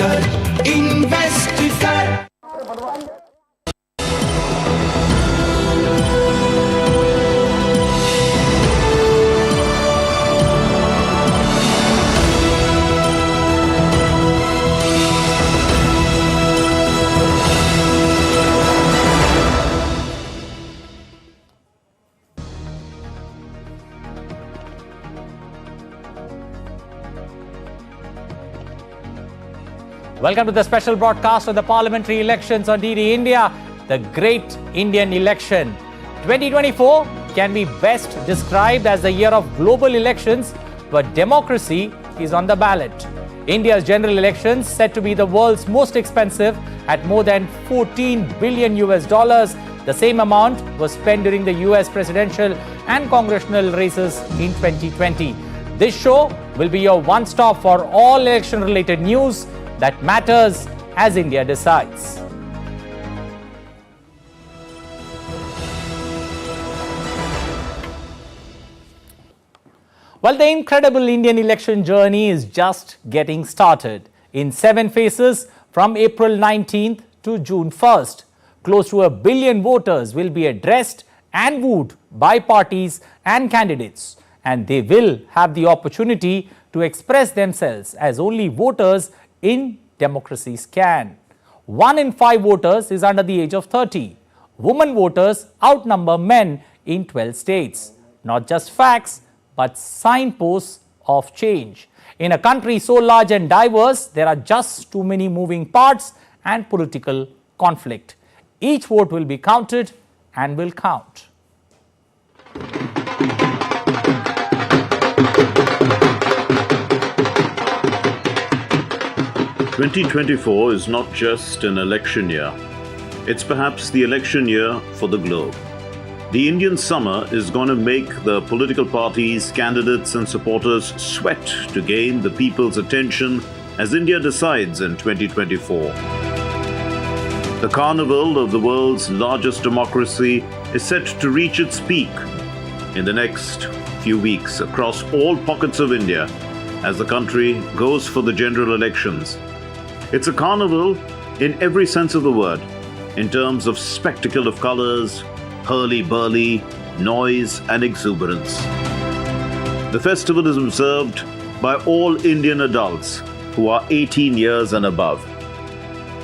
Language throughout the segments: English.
कर इन्वेस्ट कर। Welcome to the special broadcast of the parliamentary elections on DD India, the great Indian election. 2024 can be best described as the year of global elections, where democracy is on the ballot. India's general elections, said to be the world's most expensive at more than $14 billion US. The same amount was spent during the US presidential and congressional races in 2020. This show will be your one-stop for all election-related news that matters as India decides. Well, the incredible Indian election journey is just getting started. In 7 phases from April 19th to June 1st, close to 1 billion voters will be addressed and wooed by parties and candidates, and they will have the opportunity to express themselves as only voters in democracies can. 1 in 5 voters is under the age of 30. Women voters outnumber men in 12 states. Not just facts, but signposts of change. In a country so large and diverse, there are just too many moving parts and political conflict. Each vote will be counted and will count. 2024 is not just an election year. It's perhaps the election year for the globe. The Indian summer is going to make the political parties, candidates and supporters sweat to gain the people's attention as India decides in 2024. The carnival of the world's largest democracy is set to reach its peak in the next few weeks across all pockets of India as the country goes for the general elections. It's a carnival in every sense of the word, in terms of spectacle of colors, hurly-burly, noise and exuberance. The festival is observed by all Indian adults who are 18 years and above.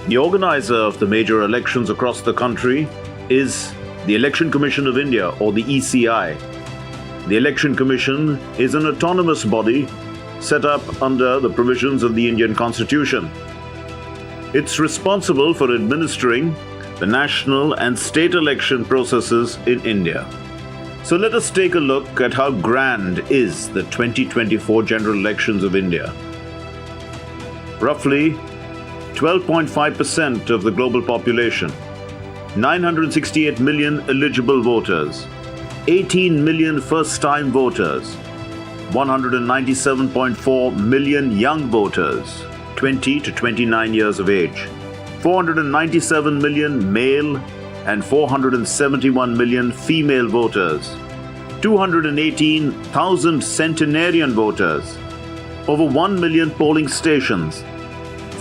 The organizer of the major elections across the country is the Election Commission of India, or the ECI. The Election Commission is an autonomous body set up under the provisions of the Indian Constitution. It's responsible for administering the national and state election processes in India. So let us take a look at how grand is the 2024 general elections of India. Roughly 12.5% of the global population, 968 million eligible voters, 18 million first-time voters, 197.4 million young voters, 20 to 29 years of age, 497 million male and 471 million female voters, 218,000 centenarian voters, over 1 million polling stations,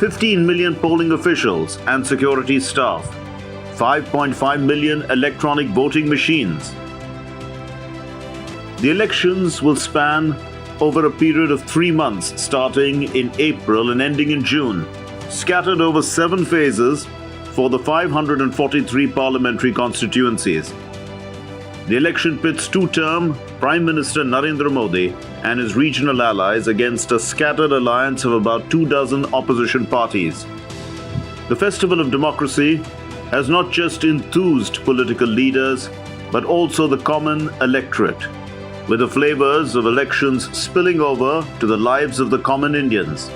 15 million polling officials and security staff, 5.5 million electronic voting machines. The elections will span over a period of 3 months starting in April and ending in June, scattered over 7 phases for the 543 parliamentary constituencies. The election pits 2-term Prime Minister Narendra Modi and his regional allies against a scattered alliance of about 24 opposition parties. The Festival of Democracy has not just enthused political leaders, but also the common electorate, with the flavors of elections spilling over to the lives of the common Indians.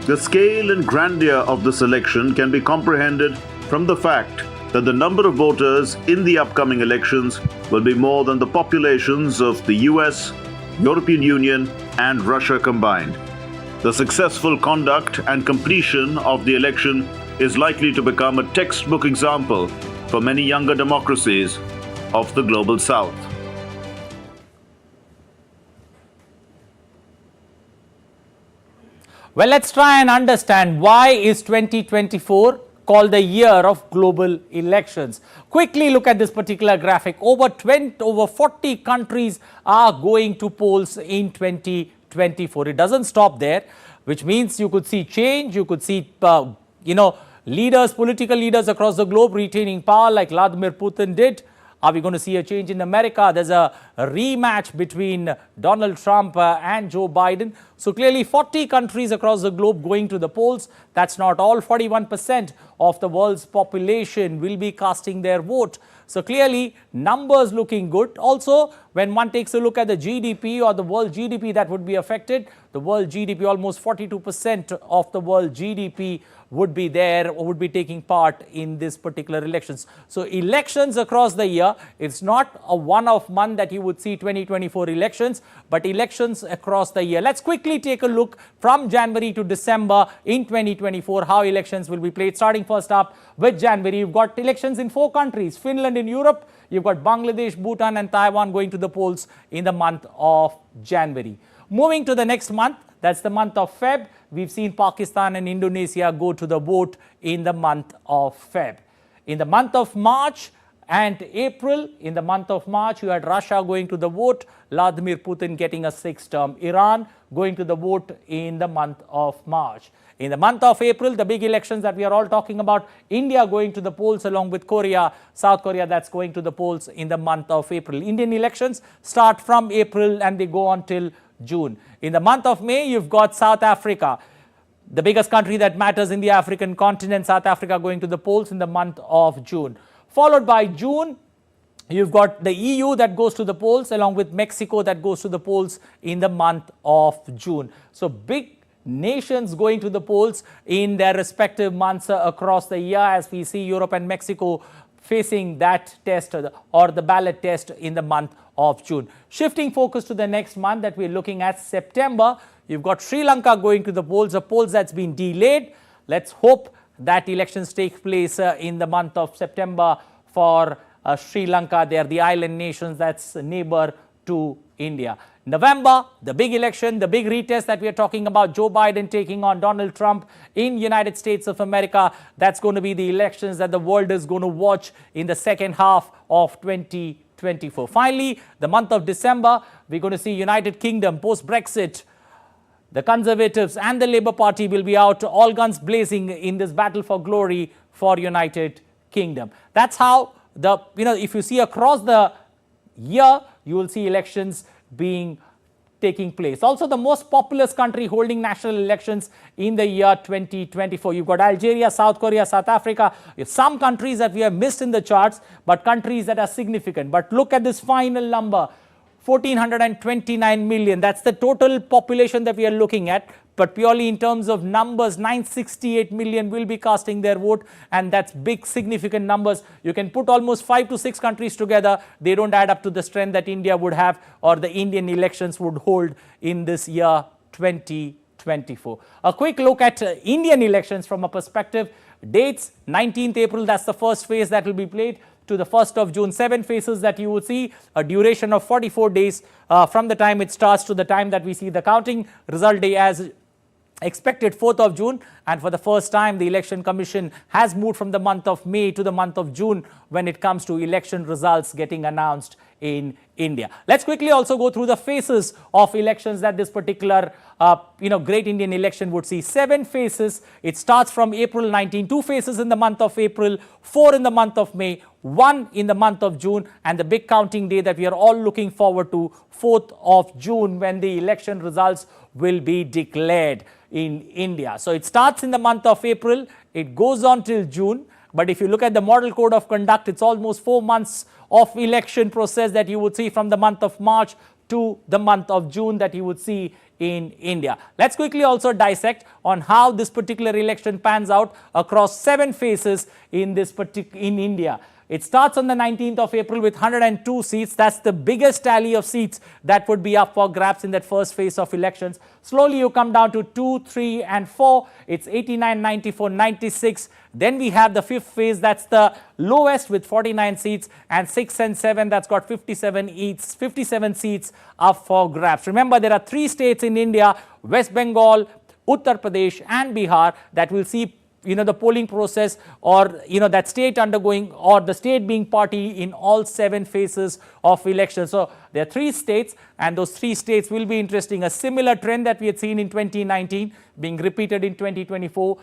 The scale and grandeur of this election can be comprehended from the fact that the number of voters in the upcoming elections will be more than the populations of the US, European Union and Russia combined. The successful conduct and completion of the election is likely to become a textbook example for many younger democracies of the global south. Well, let's try and understand why is 2024 called the year of global elections. Quickly look at this particular graphic. Over 40 countries are going to polls in 2024. It doesn't stop there, which means you could see change. You could see, leaders, political leaders across the globe retaining power like Vladimir Putin did. Are we going to see a change in America? There's a rematch between Donald Trump and Joe Biden. So clearly 40 countries across the globe going to the polls. That's not all. 41% of the world's population will be casting their vote. So clearly numbers looking good. Also, when one takes a look at the GDP or the world GDP that would be affected, the world GDP, almost 42% of the world GDP would be there or would be taking part in this particular elections. So elections across the year, it's not a one-off month that you would see 2024 elections, but elections across the year. Let's quickly take a look from January to December in 2024, how elections will be played. Starting first up with January, you've got elections in 4 countries, Finland in Europe, you've got Bangladesh, Bhutan and Taiwan going to the polls in the month of January. Moving to the next month, that's the month of Feb. We've seen Pakistan and Indonesia go to the vote in the month of Feb. In the month of March and April, in the month of March, you had Russia going to the vote, Vladimir Putin getting a 6th term, Iran going to the vote in the month of March. In the month of April, the big elections that we are all talking about, India going to the polls along with Korea, South Korea, that's going to the polls in the month of April. Indian elections start from April and they go on till June. In the month of May, you've got South Africa, the biggest country that matters in the African continent, South Africa going to the polls in the month of June. Followed by June, you've got the EU that goes to the polls along with Mexico that goes to the polls in the month of June. So big nations going to the polls in their respective months across the year, as we see Europe and Mexico facing that test or the ballot test in the month of June. Shifting focus to the next month that we're looking at, September, you've got Sri Lanka going to the polls, a polls that's been delayed. Let's hope that elections take place in the month of September for Sri Lanka. They are the island nations that's a neighbor to India. November, the big election, the big retest that we are talking about, Joe Biden taking on Donald Trump in United States of America. That's going to be the elections that the world is going to watch in the second half of 2024. Finally, the month of December, we're going to see United Kingdom post-Brexit. The Conservatives and the Labour Party will be out, all guns blazing in this battle for glory for United Kingdom. That's how if you see across the year, you will see elections taking place. Also, the most populous country holding national elections in the year 2024. You've got Algeria, South Korea, South Africa. You have some countries that we have missed in the charts, but countries that are significant. But look at this final number, 1,429 million. That's the total population that we are looking at. But purely in terms of numbers, 968 million will be casting their vote, and that's big, significant numbers. You can put almost 5 to 6 countries together. They don't add up to the strength that India would have or the Indian elections would hold in this year 2024. A quick look at Indian elections from a perspective. Dates, 19th April, that's the first phase that will be played, to the 1st of June, 7 phases that you would see, a duration of 44 days from the time it starts to the time that we see the counting. Result day as expected 4th of June, and for the first time the Election Commission has moved from the month of May to the month of June when it comes to election results getting announced in India. Let's quickly also go through the phases of elections that this particular great Indian election would see. 7 phases. It starts from April 19, 2 phases in the month of April, 4 in the month of May, 1 in the month of June, and the big counting day that we are all looking forward to, 4th of June, when the election results will be declared in India. So it starts in the month of April, it goes on till June. But if you look at the model code of conduct, it's almost 4 months of election process that you would see from the month of March to the month of June that you would see in India. Let's quickly also dissect on how this particular election pans out across 7 phases in India. It starts on the 19th of April with 102 seats. That's the biggest tally of seats that would be up for grabs in that first phase of elections. Slowly you come down to 2, 3 and 4. It's 89, 94, 96. Then we have the 5th phase. That's the lowest with 49 seats. And 6 and 7, that's got 57 seats up for grabs. Remember, there are 3 states in India, West Bengal, Uttar Pradesh and Bihar that will see the polling process or that state undergoing or the state being party in all 7 phases of elections. So there are 3 states, and those 3 states will be interesting. A similar trend that we had seen in 2019 being repeated in 2024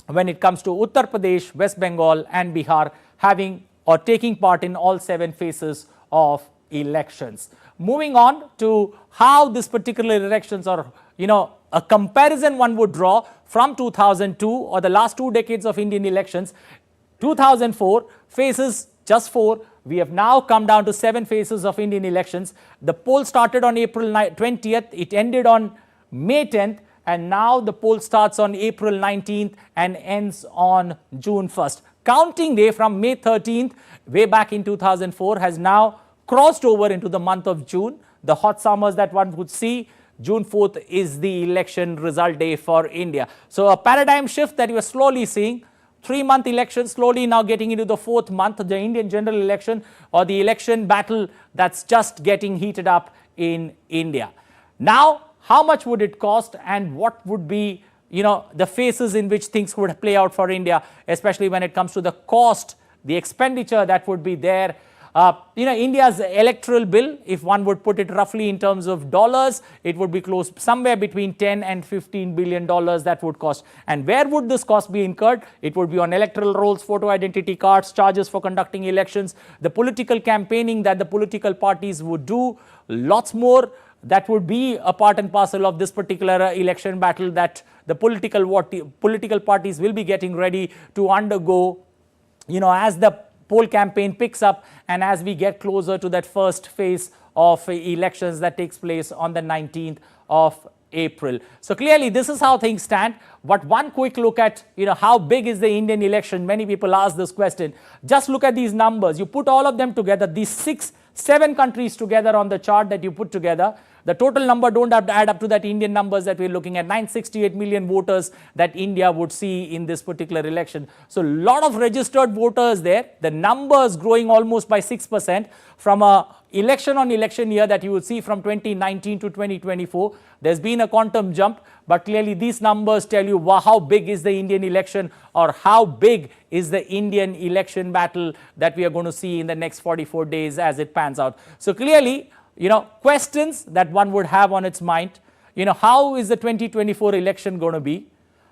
when it comes to Uttar Pradesh, West Bengal and Bihar having or taking part in all 7 phases of elections. Moving on to how this particular elections or a comparison one would draw from 2002 or the last 2 decades of Indian elections. 2004 phases just 4. We have now come down to 7 phases of Indian elections. The poll started on April 20th. It ended on May 10th. And now the poll starts on April 19th and ends on June 1st. Counting day from May 13th, way back in 2004, has now crossed over into the month of June. The hot summers that one would see, June 4th is the election result day for India. So a paradigm shift that you are slowly seeing. 3-month election slowly now getting into the 4th month, the Indian general election or the election battle that's just getting heated up in India. Now, how much would it cost and what would be the phases in which things would play out for India, especially when it comes to the cost, the expenditure that would be there. India's electoral bill, if one would put it roughly in terms of dollars, it would be close somewhere between 10 and 15 billion dollars that would cost. And where would this cost be incurred? It would be on electoral rolls, photo identity cards, charges for conducting elections, the political campaigning that the political parties would do, lots more. That would be a part and parcel of this particular election battle that the political parties will be getting ready to undergo, as the poll campaign picks up and as we get closer to that first phase of elections that takes place on the 19th of April. So clearly this is how things stand. But one quick look at how big is the Indian election. Many people ask this question. Just look at these numbers. You put all of them together, these 7 countries together on the chart that you put together. The total number don't have to add up to that Indian numbers that we're looking at, 968 million voters that India would see in this particular election. So a lot of registered voters there. The numbers growing almost by 6% from a election on election year that you would see from 2019 to 2024. There's been a quantum jump, but clearly these numbers tell you how big is the Indian election or how big is the Indian election battle that we are going to see in the next 44 days as it pans out. So clearly, questions that one would have on its mind, how is the 2024 election going to be?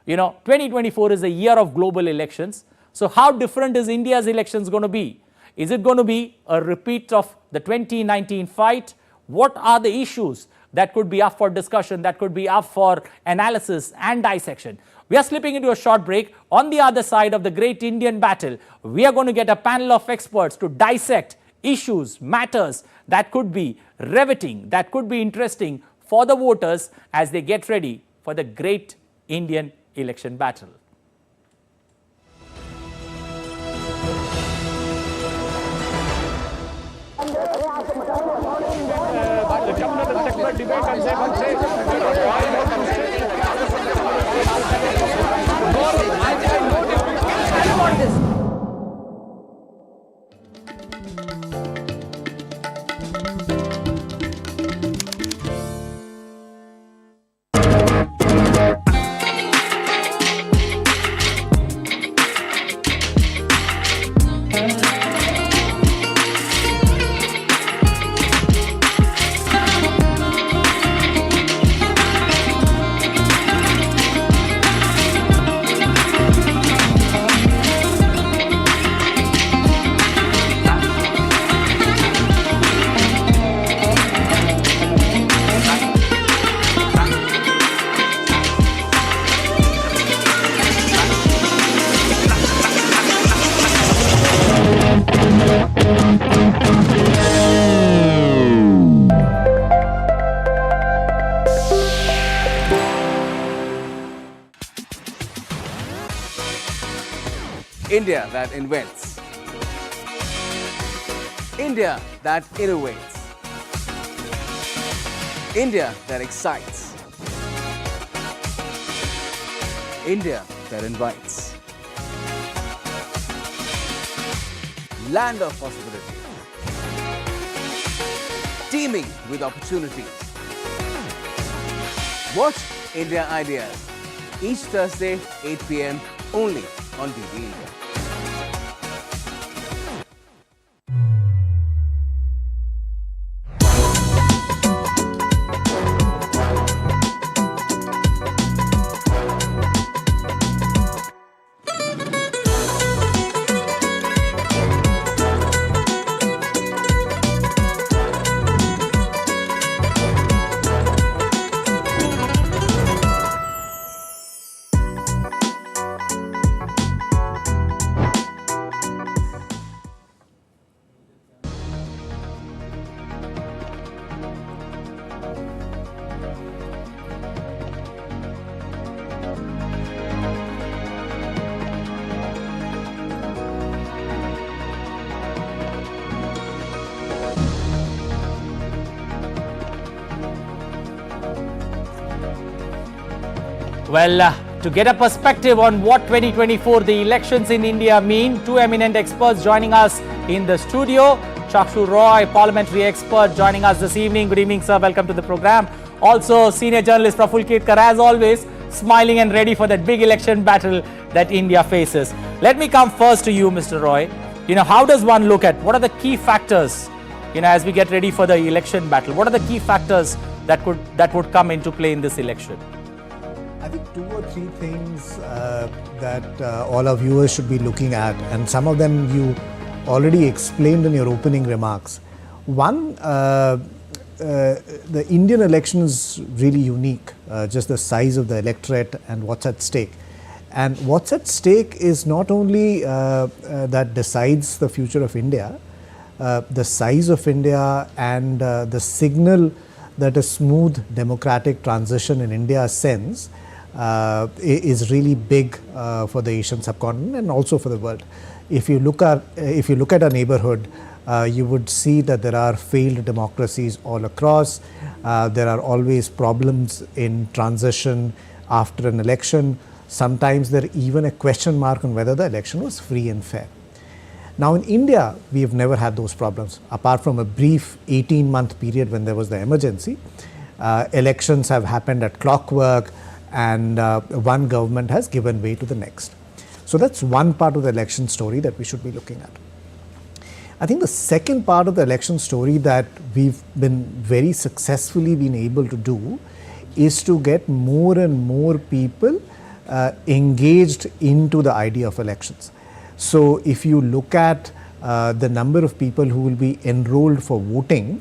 2024 is a year of global elections. So how different is India's elections going to be? Is it going to be a repeat of the 2019 fight? What are the issues that could be up for discussion, that could be up for analysis and dissection? We are slipping into a short break. On the other side of the great Indian battle, we are going to get a panel of experts to dissect issues, matters that could be riveting, that could be interesting for the voters as they get ready for the great Indian election battle. India that invents. India that innovates. India that excites. India that invites. Land of possibility. Teeming with opportunities. Watch India Ideas. each Thursday, 8 p.m. only on DD India. Well, to get a perspective on what 2024 the elections in India mean, two eminent experts joining us in the studio. Chakshu Roy, parliamentary expert, joining us this evening. Good evening, sir. Welcome to the program. Also, senior journalist Praful Ketkar, as always, smiling and ready for that big election battle that India faces. Let me come first to you, Mr. Roy. How does one look at what are the key factors, as we get ready for the election battle? What are the key factors that would come into play in this election? I think two or three things that all our viewers should be looking at, and some of them you already explained in your opening remarks. One, the Indian election is really unique, just the size of the electorate and what's at stake. And what's at stake is not only that decides the future of India, the size of India and the signal that a smooth democratic transition in India sends is really big for the Asian subcontinent and also for the world. If you look at our neighborhood, you would see that there are failed democracies all across. There are always problems in transition after an election. Sometimes there even a question mark on whether the election was free and fair. Now in India, we have never had those problems. Apart from a brief 18-month period when there was the emergency, elections have happened at clockwork, and one government has given way to the next. So that's one part of the election story that we should be looking at. I think the second part of the election story that we've been very successfully been able to do is to get more and more people engaged into the idea of elections. So if you look at the number of people who will be enrolled for voting,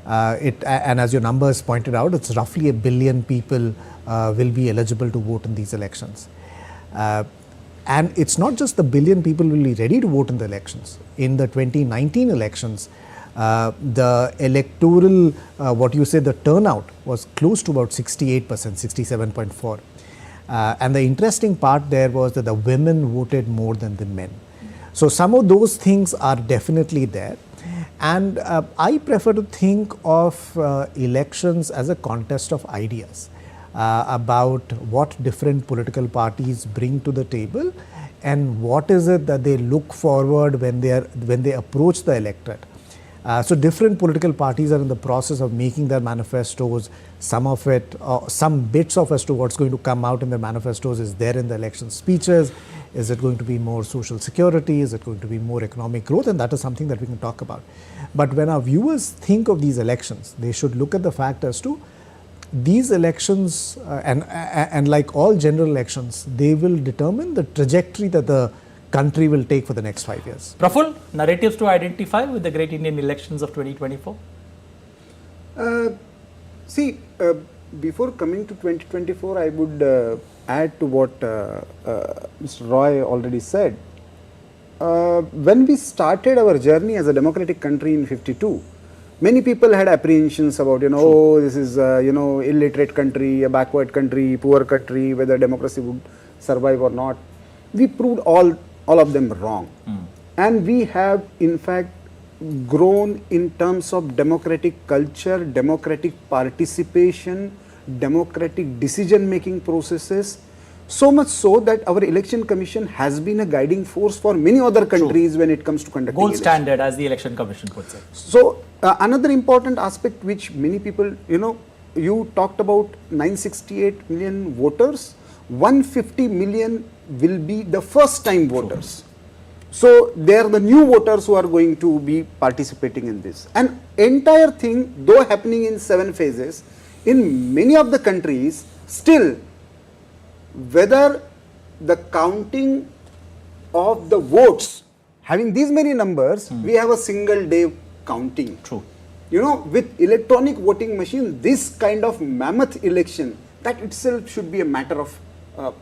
and as your numbers pointed out, it's roughly 1 billion people will be eligible to vote in these elections. And it's not just the 1 billion people will be ready to vote in the elections. In the 2019 elections, the electoral, the turnout was close to about 68%, 67.4%. And the interesting part there was that the women voted more than the men. So some of those things are definitely there. And I prefer to think of elections as a contest of ideas about what different political parties bring to the table and what is it that they look forward when they approach the electorate. So different political parties are in the process of making their manifestos. Some of it, some bits of as to what's going to come out in their manifestos is there in the election speeches. Is it going to be more social security? Is it going to be more economic growth? And that is something that we can talk about. But when our viewers think of these elections, they should look at the fact as to these elections, and like all general elections, they will determine the trajectory that the country will take for the next 5 years. Praful, narratives to identify with the great Indian elections of 2024? Before coming to 2024, I would add to what Mr. Roy already said. When we started our journey as a democratic country in 52, many people had apprehensions about, this is illiterate country, a backward country, poor country, whether democracy would survive or not. We proved all of them wrong. And we have in fact grown in terms of democratic culture, democratic participation, democratic decision-making processes, so much so that our election commission has been a guiding force for many other countries when it comes to conducting gold elections. Standard, as the election commission puts it. So another important aspect which many people, you talked about 968 million voters. 150 million will be the first time voters. So they are the new voters who are going to be participating in this. And entire thing, though happening in 7 phases, in many of the countries, still whether the counting of the votes, having these many numbers, we have a single day counting. True. You know, with electronic voting machine, this kind of mammoth election, that itself should be a matter of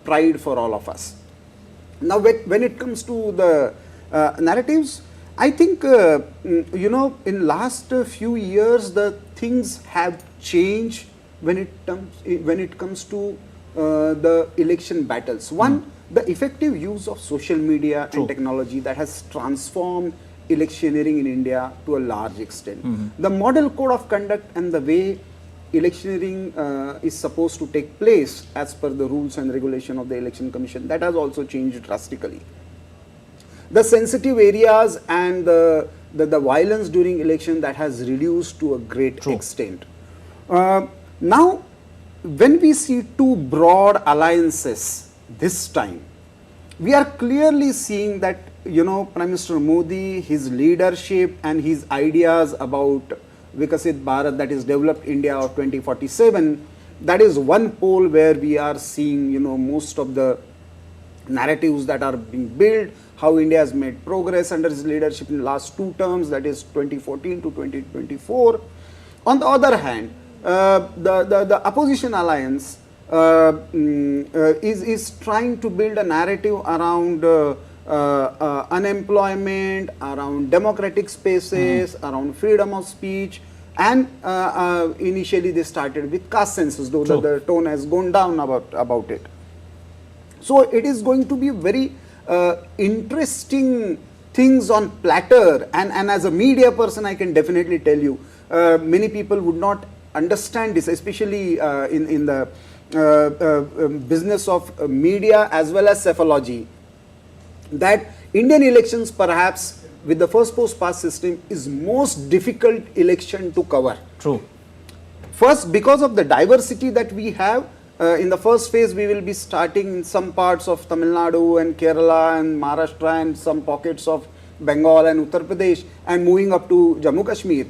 pride for all of us. Now, when it comes to the narratives, I think, you know, in last few years, the things have changed when it comes to the election battles. One, the effective use of social media and technology that has transformed electioneering in India to a large extent. The model code of conduct and the way electioneering is supposed to take place as per the rules and regulation of the Election Commission, that has also changed drastically. The sensitive areas and the violence during election, that has reduced to a great extent. Now, when we see 2 broad alliances this time, we are clearly seeing that, you know, Prime Minister Modi, his leadership and his ideas about Vikasit Bharat, that is developed India of 2047, that is one pole where we are seeing, you know, most of the narratives that are being built, how India has made progress under his leadership in the last 2 terms, that is 2014 to 2024. On the other hand, the opposition alliance is trying to build a narrative around unemployment, around democratic spaces, around freedom of speech, and initially they started with caste census, though the tone has gone down about it. So it is going to be very interesting things on platter, and as a media person I can definitely tell you, many people would not understand this, especially in the business of media as well as psephology, that Indian elections perhaps with the first post pass system is most difficult election to cover. True. First, because of the diversity that we have. In the first phase, we will be starting in some parts of Tamil Nadu and Kerala and Maharashtra and some pockets of Bengal and Uttar Pradesh, and moving up to Jammu Kashmir.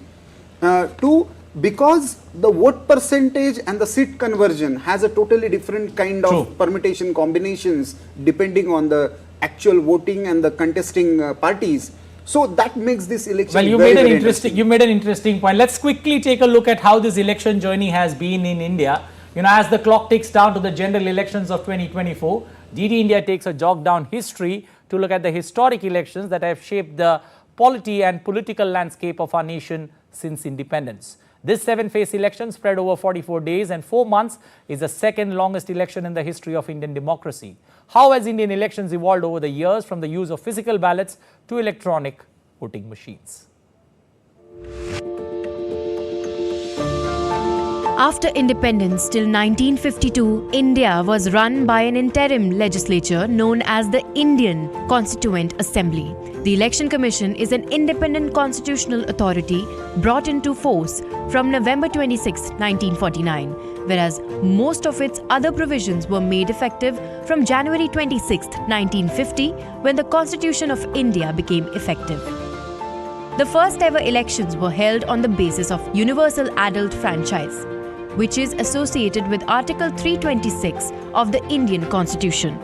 2, because the vote percentage and the seat conversion has a totally different kind of permutation combinations depending on the actual voting and the contesting parties. So that makes this election well, you very, made an very interesting. You made an interesting point. Let's quickly take a look at how this election journey has been in India. You know, as the clock ticks down to the general elections of 2024, DD India takes a jog down history to look at the historic elections that have shaped the polity and political landscape of our nation since independence. This 7-phase election spread over 44 days and 4 months is the second longest election in the history of Indian democracy. How has Indian elections evolved over the years from the use of physical ballots to electronic voting machines? After independence till 1952, India was run by an interim legislature known as the Indian Constituent Assembly. The Election Commission is an independent constitutional authority brought into force from November 26, 1949, whereas most of its other provisions were made effective from January 26, 1950, when the Constitution of India became effective. The first ever elections were held on the basis of universal adult franchise, which is associated with Article 326 of the Indian Constitution.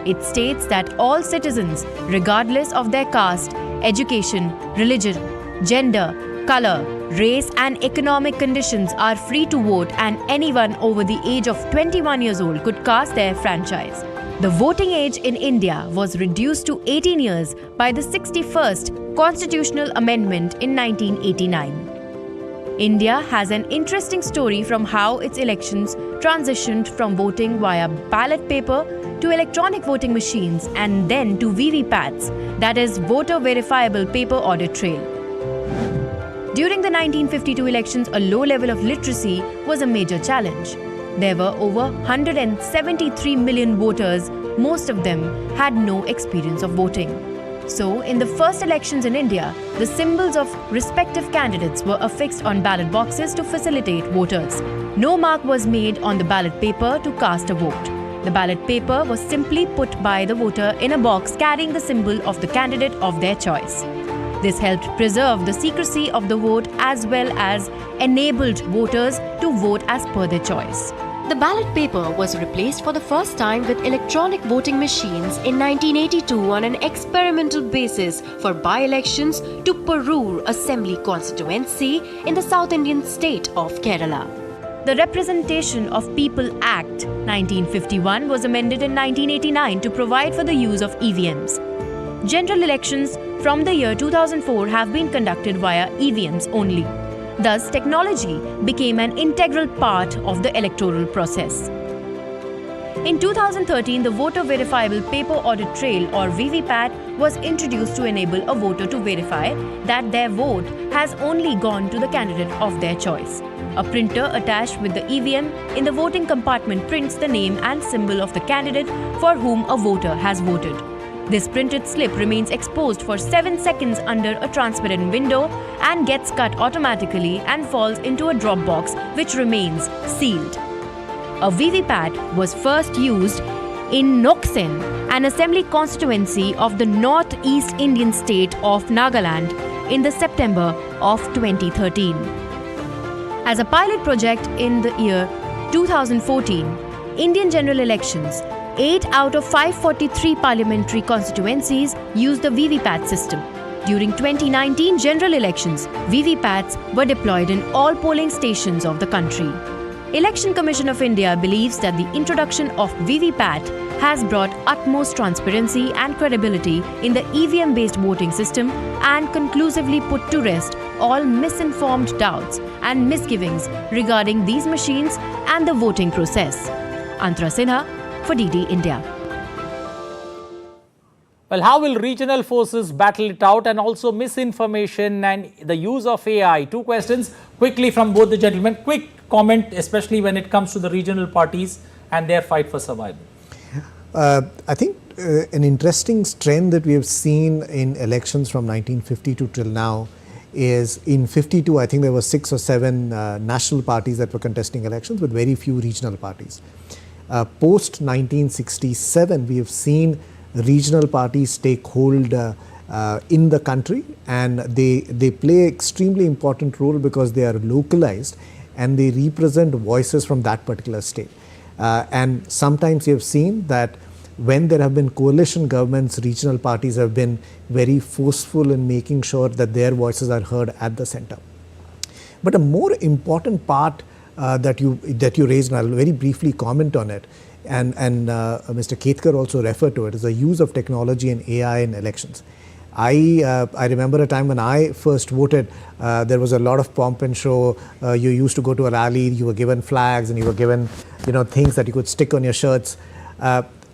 It states that all citizens, regardless of their caste, education, religion, gender, color, race and economic conditions, are free to vote, and anyone over the age of 21 years old could cast their franchise. The voting age in India was reduced to 18 years by the 61st Constitutional Amendment in 1989. India has an interesting story from how its elections transitioned from voting via ballot paper to electronic voting machines and then to VVPATs, that is, voter verifiable paper audit trail. During the 1952 elections, a low level of literacy was a major challenge. There were over 173 million voters, most of them had no experience of voting. So, in the first elections in India, the symbols of respective candidates were affixed on ballot boxes to facilitate voters. No mark was made on the ballot paper to cast a vote. The ballot paper was simply put by the voter in a box carrying the symbol of the candidate of their choice. This helped preserve the secrecy of the vote as well as enabled voters to vote as per their choice. The ballot paper was replaced for the first time with electronic voting machines in 1982 on an experimental basis for by-elections to Parur Assembly constituency in the South Indian state of Kerala. The Representation of People Act 1951 was amended in 1989 to provide for the use of EVMs. General elections from the year 2004 have been conducted via EVMs only. Thus, technology became an integral part of the electoral process. In 2013, the Voter Verifiable Paper Audit Trail or VVPAT was introduced to enable a voter to verify that their vote has only gone to the candidate of their choice. A printer attached with the EVM in the voting compartment prints the name and symbol of the candidate for whom a voter has voted. This printed slip remains exposed for 7 seconds under a transparent window and gets cut automatically and falls into a drop box which remains sealed. A VVPAT was first used in Noksen, an assembly constituency of the northeast Indian state of Nagaland, in the September of 2013. As a pilot project in the year 2014, Indian general elections, 8 out of 543 parliamentary constituencies used the VVPAT system. During 2019 general elections, VVPATs were deployed in all polling stations of the country. Election Commission of India believes that the introduction of VVPAT has brought utmost transparency and credibility in the EVM-based voting system and conclusively put to rest all misinformed doubts and misgivings regarding these machines and the voting process. Antara Sinha for DD India. Well, how will regional forces battle it out, and also misinformation and the use of AI? Two questions quickly from both the gentlemen. Quick comment, especially when it comes to the regional parties and their fight for survival. I think an interesting trend that we have seen in elections from 1952 till now is in 52, I think there were 6 or 7 national parties that were contesting elections with very few regional parties. Post 1967, we have seen regional parties take hold in the country, and they play an extremely important role because they are localized and they represent voices from that particular state. And sometimes you have seen that when there have been coalition governments, regional parties have been very forceful in making sure that their voices are heard at the center. But a more important part that you raised, and I'll very briefly comment on it, and Mr. Ketkar also referred to it, is the use of technology and AI in elections. I remember a time when I first voted, there was a lot of pomp and show. You used to go to a rally, you were given flags and you were given things that you could stick on your shirts.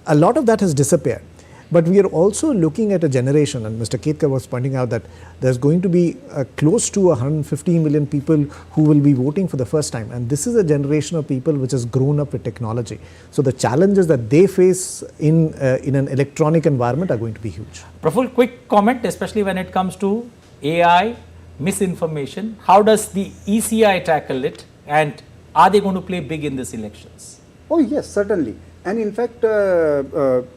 A lot of that has disappeared. But we are also looking at a generation, and Mr. Ketkar was pointing out that there's going to be close to 115 million people who will be voting for the first time. And this is a generation of people which has grown up with technology. So the challenges that they face in an electronic environment are going to be huge. Praful, quick comment, especially when it comes to AI, misinformation. How does the ECI tackle it, and are they going to play big in these elections? Oh yes, certainly. And in fact,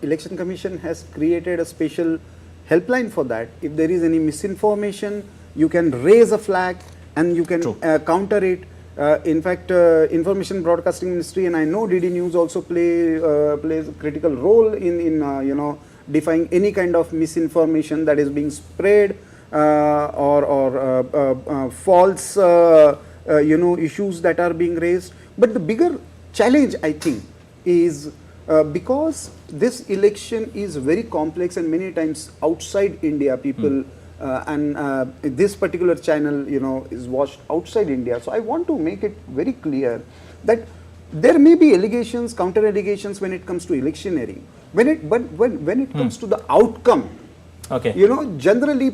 Election Commission has created a special helpline for that. If there is any misinformation, you can raise a flag and you can counter it. In fact, Information Broadcasting Ministry, and I know DD News also plays a critical role in defying any kind of misinformation that is being spread or false issues that are being raised. But the bigger challenge, I think, is because this election is very complex, and many times outside India people and this particular channel is watched outside India. So I want to make it very clear that there may be allegations, counter allegations when it comes to electioneering. When it comes to the outcome, generally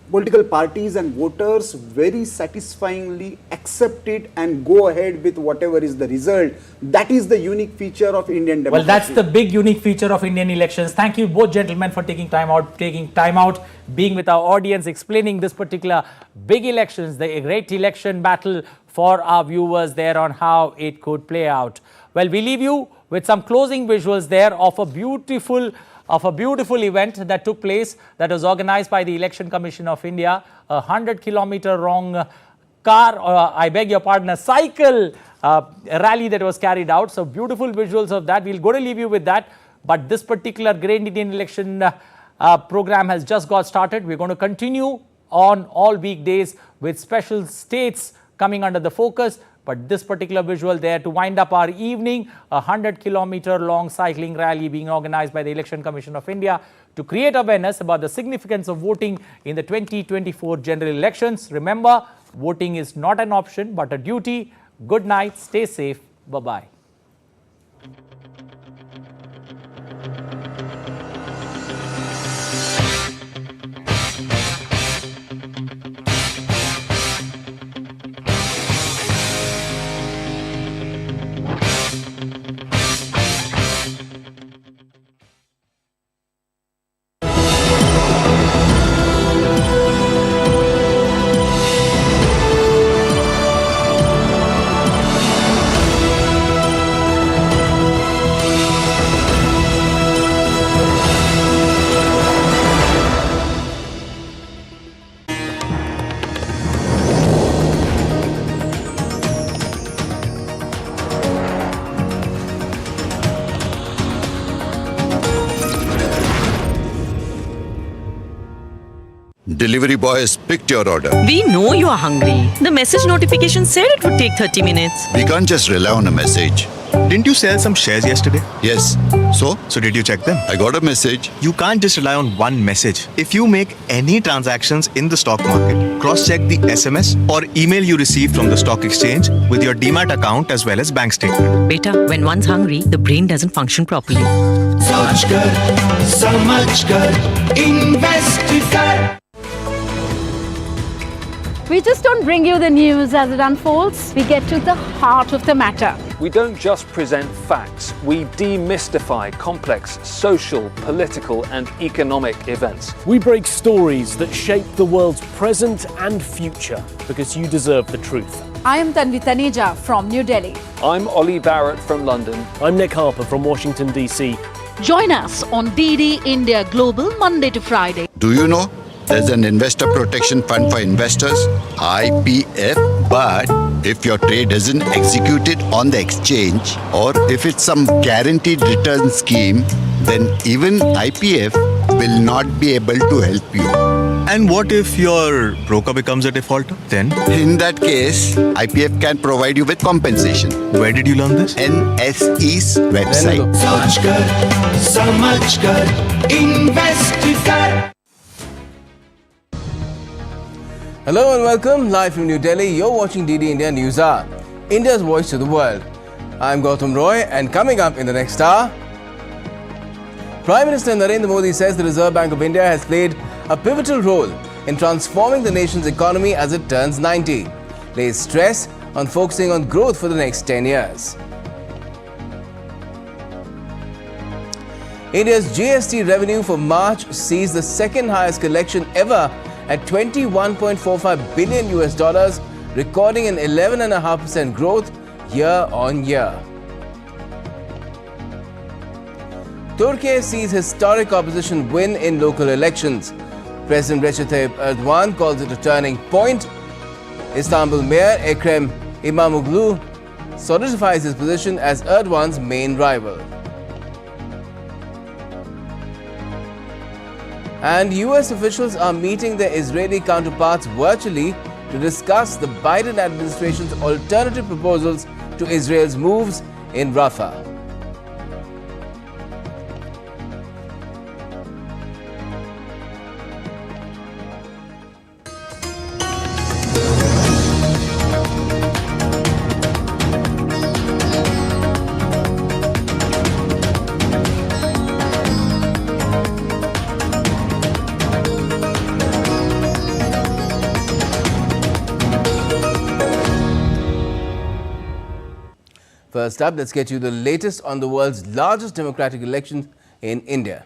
political parties and voters very satisfyingly accept it and go ahead with whatever is the result. That is the unique feature of Indian democracy. Well, that's the big unique feature of Indian elections. Thank you both gentlemen for taking time out, being with our audience, explaining this particular big elections, the great election battle for our viewers there on how it could play out. Well, we leave you with some closing visuals there of a beautiful event that took place, that was organized by the Election Commission of India, a 100-kilometer long a cycle rally that was carried out. So beautiful visuals of that. We're going to leave you with that. But this particular Great Indian Election program has just got started. We're going to continue on all weekdays with special states coming under the focus. But this particular visual there to wind up our evening, a 100-kilometer long cycling rally being organized by the Election Commission of India to create awareness about the significance of voting in the 2024 general elections. Remember, voting is not an option but a duty. Good night, stay safe, bye-bye. Delivery boy has picked your order. We know you are hungry. The message notification said it would take 30 minutes. We can't just rely on a message. Didn't you sell some shares yesterday? Yes. So did you check them? I got a message. You can't just rely on one message. If you make any transactions in the stock market, cross-check the SMS or email you receive from the stock exchange with your Demat account as well as bank statement. Beta, when one's hungry, the brain doesn't function properly. सोच कर समझ कर invest कर We just don't bring you the news as it unfolds. We get to the heart of the matter. We don't just present facts. We demystify complex social, political and economic events. We break stories that shape the world's present and future because you deserve the truth. I am Tanvi Taneja from New Delhi. I'm Ollie Barrett from London. I'm Nick Harper from Washington, D.C. Join us on DD India Global Monday to Friday. Do you know there's an investor protection fund for investors, IPF, but if your trade isn't executed on the exchange or if it's some guaranteed return scheme, then even IPF will not be able to help you. And what if your broker becomes a defaulter then? In that case, IPF can provide you with compensation. Where did you learn this? NSE's website. सोच कर समझ कर invest कर Hello and welcome, live from New Delhi. You're watching DD India News Hour, India's voice to the world. I'm Gautam Roy, and coming up in the next hour, Prime Minister Narendra Modi says the Reserve Bank of India has played a pivotal role in transforming the nation's economy as it turns 90. Lays stress on focusing on growth for the next 10 years. India's GST revenue for March sees the second highest collection ever at $21.45 billion, recording an 11.5% growth year on year. Turkey sees historic opposition win in local elections. President Recep Tayyip Erdogan calls it a turning point. Istanbul Mayor Ekrem İmamoğlu solidifies his position as Erdogan's main rival. And US officials are meeting their Israeli counterparts virtually to discuss the Biden administration's alternative proposals to Israel's moves in Rafah. First up, let's get you the latest on the world's largest democratic election in India.